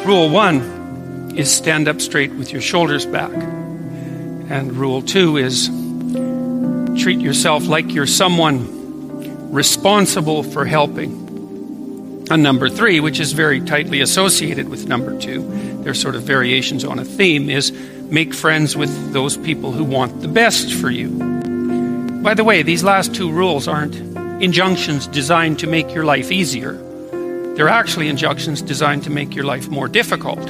Rule 1 is stand up straight with your shoulders back. And rule 2 is treat yourself like you're someone responsible for helping. And number 3, which is very tightly associated with number 2, they're sort of variations on a theme, is make friends with those people who want the best for you. By the way, these last 2 rules aren't injunctions designed to make your life easier. They're actually injunctions designed to make your life more difficult.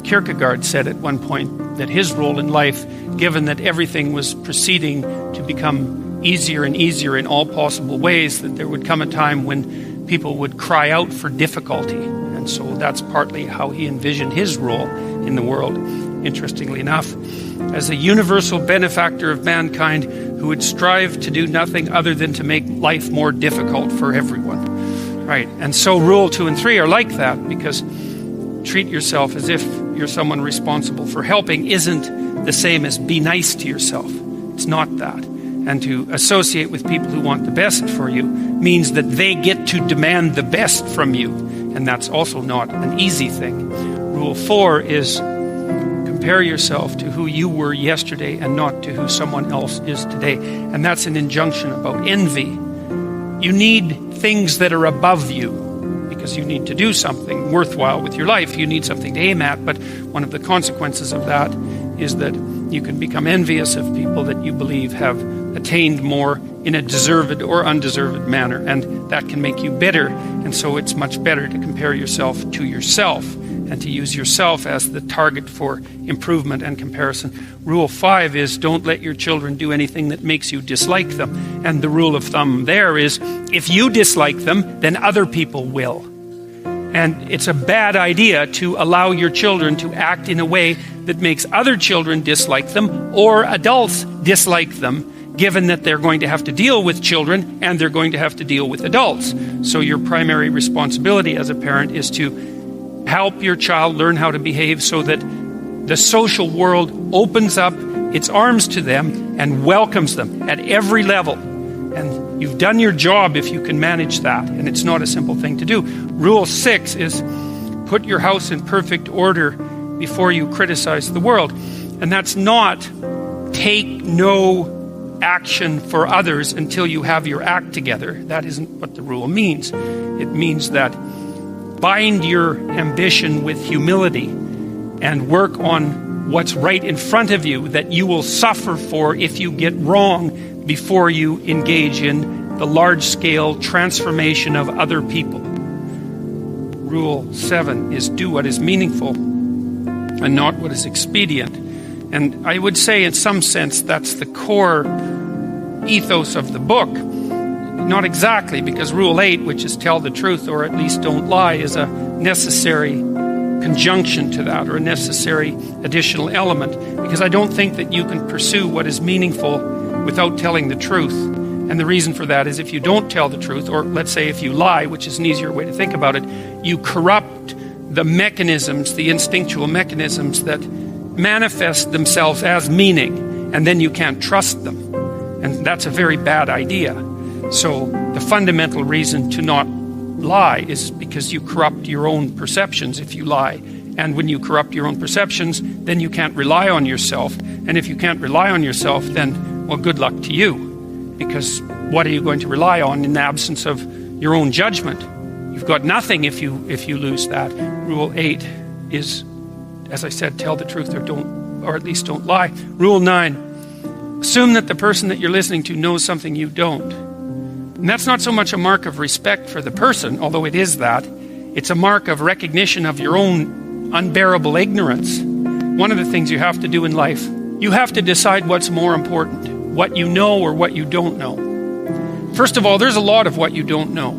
Kierkegaard said at one point that his role in life, given that everything was proceeding to become easier and easier in all possible ways, that there would come a time when people would cry out for difficulty. And so that's partly how he envisioned his role in the world, interestingly enough, as a universal benefactor of mankind who would strive to do nothing other than to make life more difficult for everyone. Right. And so rule 2 and 3 are like that, because treat yourself as if you're someone responsible for helping isn't the same as be nice to yourself. It's not that. And to associate with people who want the best for you means that they get to demand the best from you. And that's also not an easy thing. Rule 4 is compare yourself to who you were yesterday and not to who someone else is today. And that's an injunction about envy. You need things that are above you because you need to do something worthwhile with your life. You need something to aim at. But one of the consequences of that is that you can become envious of people that you believe have attained more in a deserved or undeserved manner, and that can make you bitter. And so it's much better to compare yourself to yourself and to use yourself as the target for improvement and comparison. Rule 5 is don't let your children do anything that makes you dislike them. And the rule of thumb there is if you dislike them, then other people will. And it's a bad idea to allow your children to act in a way that makes other children dislike them or adults dislike them, given that they're going to have to deal with children and they're going to have to deal with adults. So your primary responsibility as a parent is to help your child learn how to behave so that the social world opens up its arms to them and welcomes them at every level. And you've done your job if you can manage that. And it's not a simple thing to do. Rule 6 is put your house in perfect order before you criticize the world. And that's not take no action for others until you have your act together. That isn't what the rule means. It means that bind your ambition with humility and work on what's right in front of you that you will suffer for if you get wrong before you engage in the large-scale transformation of other people. Rule 7 is do what is meaningful and not what is expedient. And I would say in some sense that's the core ethos of the book. Not exactly, because Rule 8, which is tell the truth or at least don't lie, is a necessary conjunction to that, or a necessary additional element, because I don't think that you can pursue what is meaningful without telling the truth. And the reason for that is if you don't tell the truth, or let's say if you lie, which is an easier way to think about it, you corrupt the mechanisms, the instinctual mechanisms that manifest themselves as meaning, and then you can't trust them. And that's a very bad idea. So the fundamental reason to not lie is because you corrupt your own perceptions if you lie. And when you corrupt your own perceptions, then you can't rely on yourself. And if you can't rely on yourself, then, well, good luck to you. Because what are you going to rely on in the absence of your own judgment? You've got nothing if you lose that. Rule 8 is, as I said, tell the truth or at least don't lie. Rule 9, assume that the person that you're listening to knows something you don't. And that's not so much a mark of respect for the person, although it is that. It's a mark of recognition of your own unbearable ignorance. One of the things you have to do in life, you have to decide what's more important, what you know or what you don't know. First of all, there's a lot of what you don't know.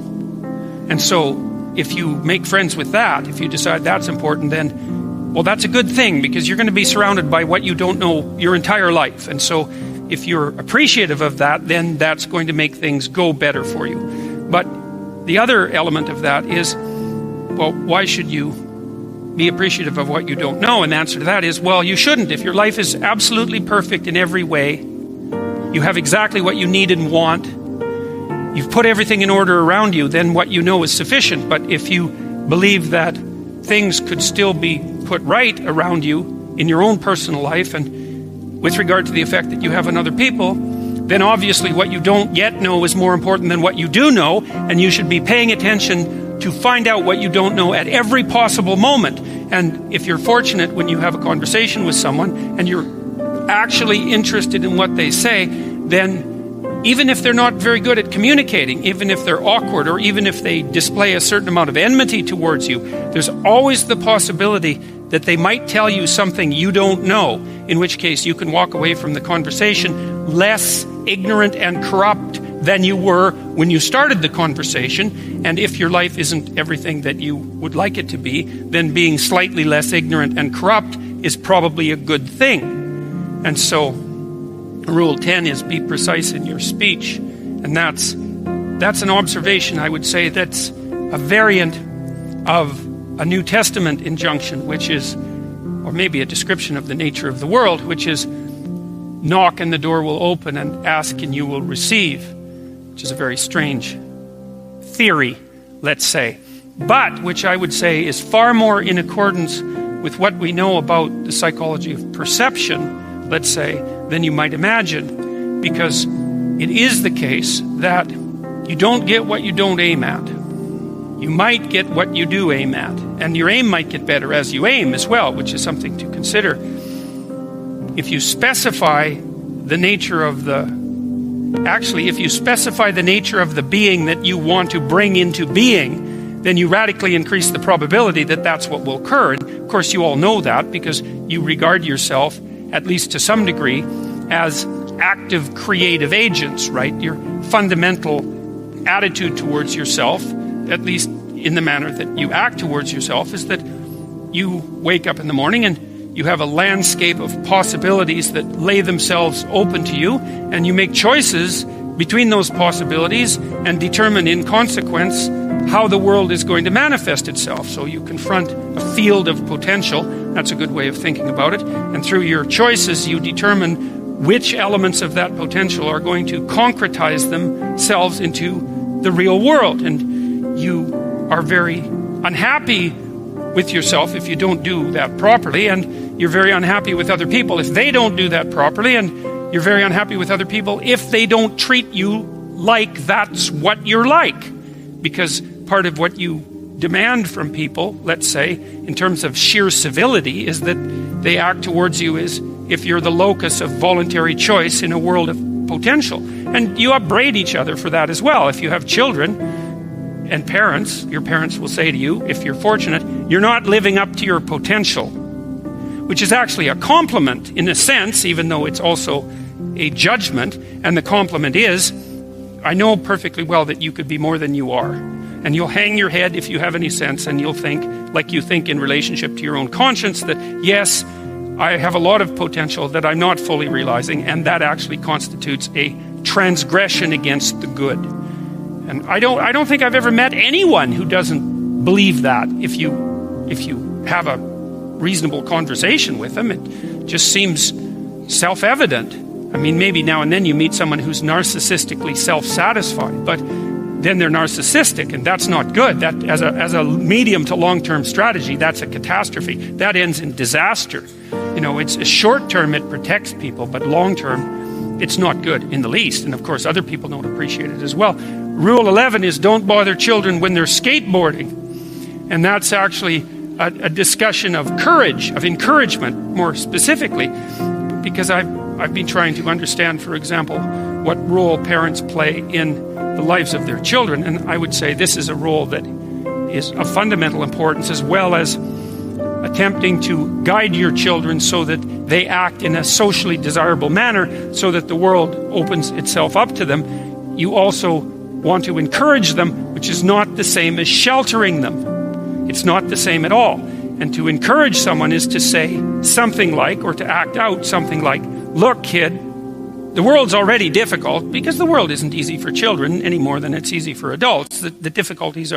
And so if you make friends with that, if you decide that's important, then, well, that's a good thing, because you're going to be surrounded by what you don't know your entire life. And so if you're appreciative of that, then that's going to make things go better for you. But the other element of that is, well, why should you be appreciative of what you don't know? And the answer to that is, well, you shouldn't. If your life is absolutely perfect in every way, you have exactly what you need and want, you've put everything in order around you, then what you know is sufficient. But if you believe that things could still be put right around you in your own personal life and with regard to the effect that you have on other people, then obviously what you don't yet know is more important than what you do know, and you should be paying attention to find out what you don't know at every possible moment. And if you're fortunate when you have a conversation with someone and you're actually interested in what they say, then even if they're not very good at communicating, even if they're awkward, or even if they display a certain amount of enmity towards you, there's always the possibility that they might tell you something you don't know, in which case you can walk away from the conversation less ignorant and corrupt than you were when you started the conversation. And if your life isn't everything that you would like it to be, then being slightly less ignorant and corrupt is probably a good thing. And so Rule 10 is be precise in your speech. And that's an observation, I would say, that's a variant of a New Testament injunction, which is, or maybe a description of the nature of the world, which is knock and the door will open, and ask and you will receive, which is a very strange theory, let's say, but which I would say is far more in accordance with what we know about the psychology of perception, let's say, than you might imagine, because it is the case that you don't get what you don't aim at. You might get what you do aim at, and your aim might get better as you aim as well, which is something to consider. If you specify the nature of the being that you want to bring into being, then you radically increase the probability that that's what will occur. And of course, you all know that because you regard yourself, at least to some degree, as active creative agents, right? Your fundamental attitude towards yourself, at least in the manner that you act towards yourself, is that you wake up in the morning and you have a landscape of possibilities that lay themselves open to you, and you make choices between those possibilities and determine in consequence how the world is going to manifest itself. So you confront a field of potential. That's a good way of thinking about it. And through your choices, you determine which elements of that potential are going to concretize themselves into the real world. And you are very unhappy with yourself if you don't do that properly, and you're very unhappy with other people if they don't do that properly, and you're very unhappy with other people if they don't treat you like that's what you're like. Because part of what you demand from people, let's say, in terms of sheer civility, is that they act towards you as if you're the locus of voluntary choice in a world of potential. And you upbraid each other for that as well. If you have children and parents, your parents will say to you, if you're fortunate, you're not living up to your potential, which is actually a compliment in a sense, even though it's also a judgment. And the compliment is, I know perfectly well that you could be more than you are. And you'll hang your head if you have any sense, and you'll think like you think in relationship to your own conscience, that yes, I have a lot of potential that I'm not fully realizing, and that actually constitutes a transgression against the good. And I don't think I've ever met anyone who doesn't believe that. If you have a reasonable conversation with them, it just seems self-evident. I mean, maybe now and then you meet someone who's narcissistically self-satisfied, but then they're narcissistic, and that's not good. That as a medium to long-term strategy, that's a catastrophe. That ends in disaster. You know, it's short-term, it protects people, but long-term, it's not good in the least. And of course, other people don't appreciate it as well. Rule 11 is don't bother children when they're skateboarding. And that's actually a discussion of courage, of encouragement, more specifically, because I've been trying to understand, for example, what role parents play in the lives of their children. And I would say this is a role that is of fundamental importance, as well as attempting to guide your children so that they act in a socially desirable manner, so that the world opens itself up to them. You also want to encourage them, which is not the same as sheltering them. It's not the same at all. And to encourage someone is to say something like, or to act out something like, look, kid, the world's already difficult, because the world isn't easy for children any more than it's easy for adults. The difficulties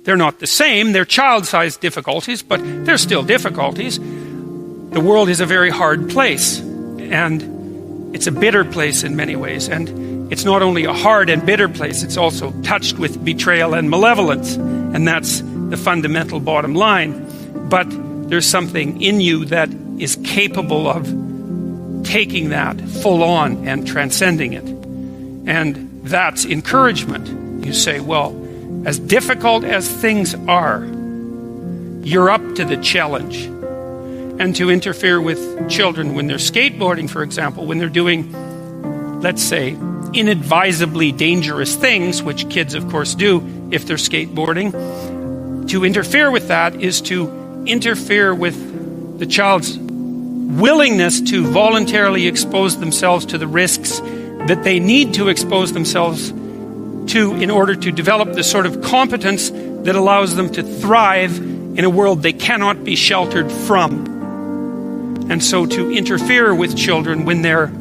they're not the same. They're child-sized difficulties, but they're still difficulties. The world is a very hard place, and it's a bitter place in many ways. And it's not only a hard and bitter place, it's also touched with betrayal and malevolence. And that's the fundamental bottom line. but there's something in you that is capable of taking that full on and transcending it. And that's encouragement. You say, well, as difficult as things are, you're up to the challenge. And to interfere with children when they're skateboarding, for example, when they're doing, let's say, inadvisably dangerous things, which kids, of course, do if they're skateboarding, to interfere with that is to interfere with the child's willingness to voluntarily expose themselves to the risks that they need to expose themselves to in order to develop the sort of competence that allows them to thrive in a world they cannot be sheltered from. And so to interfere with children when they're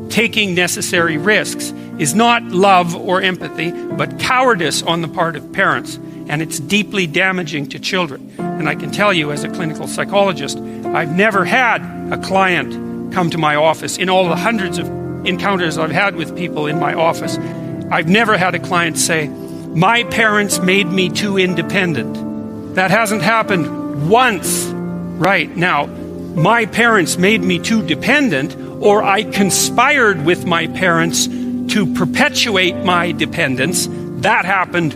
taking necessary risks is not love or empathy, but cowardice on the part of parents. And it's deeply damaging to children. And I can tell you, as a clinical psychologist, I've never had a client come to my office. In all the hundreds of encounters I've had with people in my office, I've never had a client say, my parents made me too independent. That hasn't happened once. Right. Now, my parents made me too dependent, or I conspired with my parents to perpetuate my dependence. That happened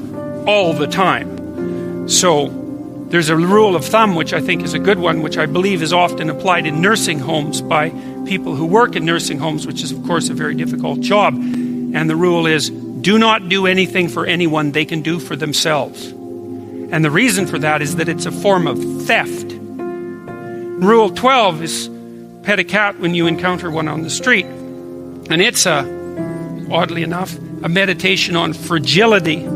all the time. So there's a rule of thumb, which I think is a good one, which I believe is often applied in nursing homes by people who work in nursing homes, which is, of course, a very difficult job. And the rule is, do not do anything for anyone they can do for themselves. And the reason for that is that it's a form of theft. Rule 12 is pet a cat when you encounter one on the street. And it's oddly enough, a meditation on fragility.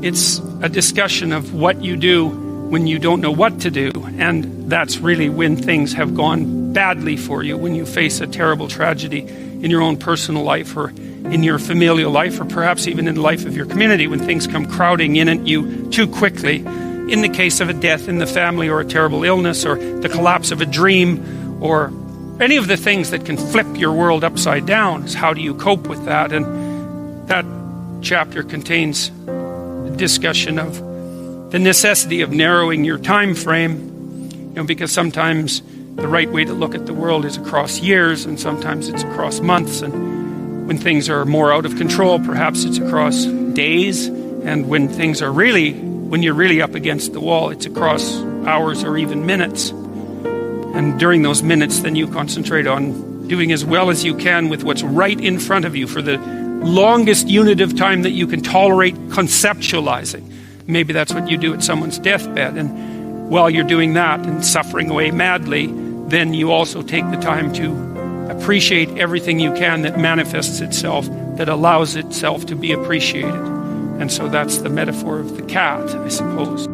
It's a discussion of what you do when you don't know what to do. And that's really when things have gone badly for you, when you face a terrible tragedy in your own personal life or in your familial life, or perhaps even in the life of your community, when things come crowding in at you too quickly. In the case of a death in the family, or a terrible illness, or the collapse of a dream, or any of the things that can flip your world upside down, is how do you cope with that? And that chapter contains a discussion of the necessity of narrowing your time frame, because sometimes the right way to look at the world is across years, and sometimes it's across months, and when things are more out of control, perhaps it's across days, and when you're really up against the wall, it's across hours or even minutes. And during those minutes, then you concentrate on doing as well as you can with what's right in front of you for the longest unit of time that you can tolerate conceptualizing. Maybe that's what you do at someone's deathbed. And while you're doing that and suffering away madly, then you also take the time to appreciate everything you can that manifests itself, that allows itself to be appreciated. And so that's the metaphor of the cat, I suppose.